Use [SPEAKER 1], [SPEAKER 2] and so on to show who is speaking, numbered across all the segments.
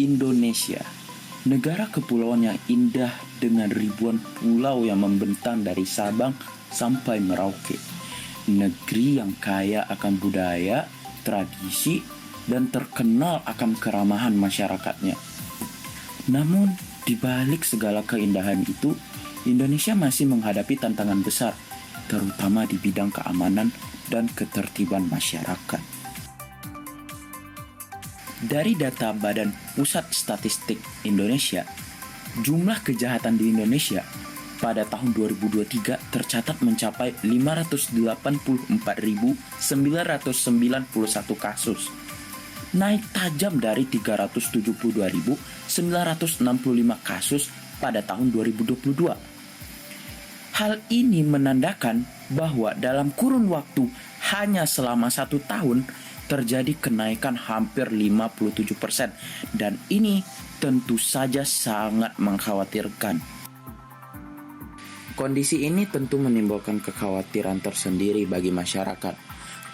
[SPEAKER 1] Indonesia, negara kepulauan yang indah dengan ribuan pulau yang membentang dari Sabang sampai Merauke. Negeri yang kaya akan budaya, tradisi, dan terkenal akan keramahan masyarakatnya. Namun, di balik segala keindahan itu, Indonesia masih menghadapi tantangan besar, terutama di bidang keamanan dan ketertiban masyarakat. Dari data Badan Pusat Statistik Indonesia, jumlah kejahatan di Indonesia pada tahun 2023 tercatat mencapai 584.991 kasus, naik tajam dari 372.965 kasus pada tahun 2022. Hal ini menandakan bahwa dalam kurun waktu hanya selama 1 tahun terjadi kenaikan hampir 57%, dan ini tentu saja sangat mengkhawatirkan. Kondisi ini tentu menimbulkan kekhawatiran tersendiri bagi masyarakat,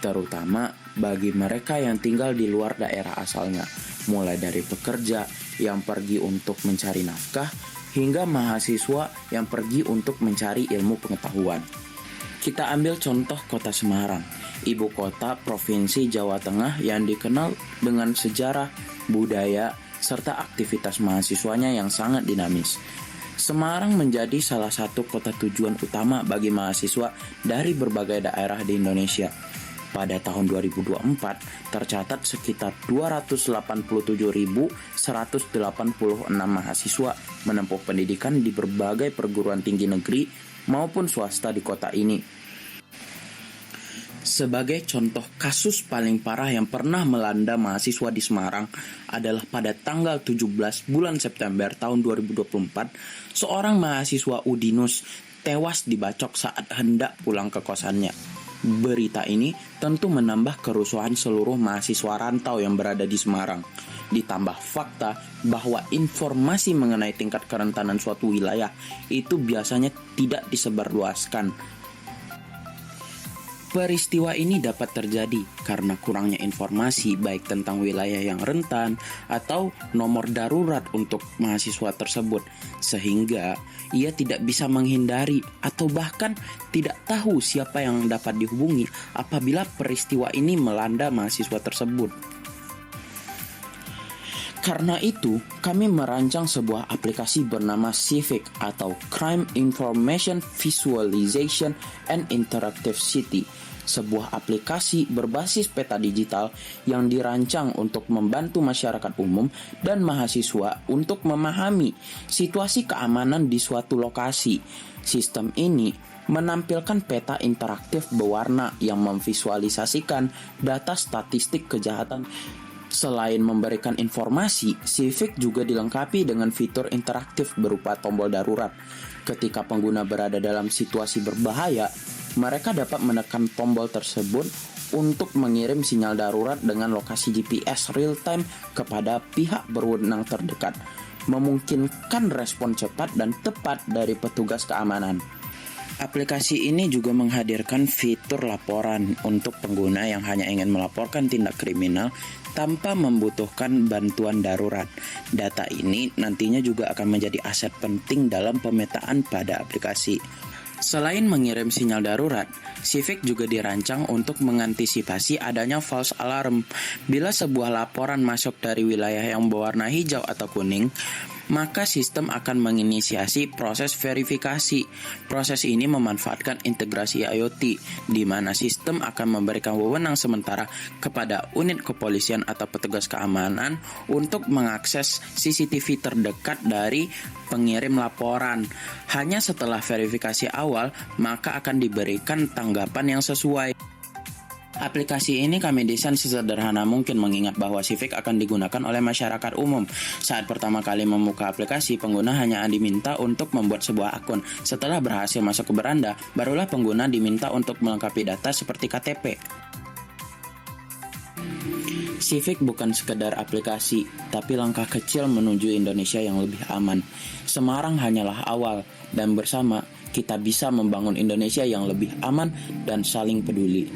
[SPEAKER 1] terutama bagi mereka yang tinggal di luar daerah asalnya, mulai dari pekerja yang pergi untuk mencari nafkah hingga mahasiswa yang pergi untuk mencari ilmu pengetahuan. Kita ambil contoh kota Semarang, ibu kota Provinsi Jawa Tengah yang dikenal dengan sejarah, budaya, serta aktivitas mahasiswanya yang sangat dinamis. Semarang menjadi salah satu kota tujuan utama bagi mahasiswa dari berbagai daerah di Indonesia. Pada tahun 2024, tercatat sekitar 287.186 mahasiswa menempuh pendidikan di berbagai perguruan tinggi negeri maupun swasta di kota ini. Sebagai contoh kasus paling parah yang pernah melanda mahasiswa di Semarang adalah pada tanggal 17 bulan September tahun 2024, seorang mahasiswa Udinus tewas dibacok saat hendak pulang ke kosannya. Berita ini tentu menambah kerusuhan seluruh mahasiswa rantau yang berada di Semarang. Ditambah fakta bahwa informasi mengenai tingkat kerentanan suatu wilayah itu biasanya tidak disebarluaskan. Peristiwa ini dapat terjadi karena kurangnya informasi baik tentang wilayah yang rentan atau nomor darurat untuk mahasiswa tersebut, sehingga ia tidak bisa menghindari atau bahkan tidak tahu siapa yang dapat dihubungi apabila peristiwa ini melanda mahasiswa tersebut. Karena itu, kami merancang sebuah aplikasi bernama Civic atau Crime Information Visualization and Interactive City, sebuah aplikasi berbasis peta digital yang dirancang untuk membantu masyarakat umum dan mahasiswa untuk memahami situasi keamanan di suatu lokasi. Sistem ini menampilkan peta interaktif berwarna yang memvisualisasikan data statistik kejahatan. Selain memberikan informasi, Civic juga dilengkapi dengan fitur interaktif berupa tombol darurat. Ketika pengguna berada dalam situasi berbahaya, mereka dapat menekan tombol tersebut untuk mengirim sinyal darurat dengan lokasi GPS real-time kepada pihak berwenang terdekat, memungkinkan respon cepat dan tepat dari petugas keamanan. Aplikasi ini juga menghadirkan fitur laporan untuk pengguna yang hanya ingin melaporkan tindak kriminal tanpa membutuhkan bantuan darurat. Data ini nantinya juga akan menjadi aset penting dalam pemetaan pada aplikasi. Selain mengirim sinyal darurat, Civic juga dirancang untuk mengantisipasi adanya false alarm. Bila sebuah laporan masuk dari wilayah yang berwarna hijau atau kuning, maka sistem akan menginisiasi proses verifikasi. Proses ini memanfaatkan integrasi IoT, di mana sistem akan memberikan wewenang sementara kepada unit kepolisian atau petugas keamanan untuk mengakses CCTV terdekat dari pengirim laporan. Hanya setelah verifikasi awal, maka akan diberikan tanggapan yang sesuai. Aplikasi ini kami desain sesederhana mungkin mengingat bahwa Civic akan digunakan oleh masyarakat umum. Saat pertama kali membuka aplikasi, pengguna hanya diminta untuk membuat sebuah akun. Setelah berhasil masuk ke beranda, barulah pengguna diminta untuk melengkapi data seperti KTP. Civic bukan sekedar aplikasi, tapi langkah kecil menuju Indonesia yang lebih aman. Semarang hanyalah awal, dan bersama kita bisa membangun Indonesia yang lebih aman dan saling peduli.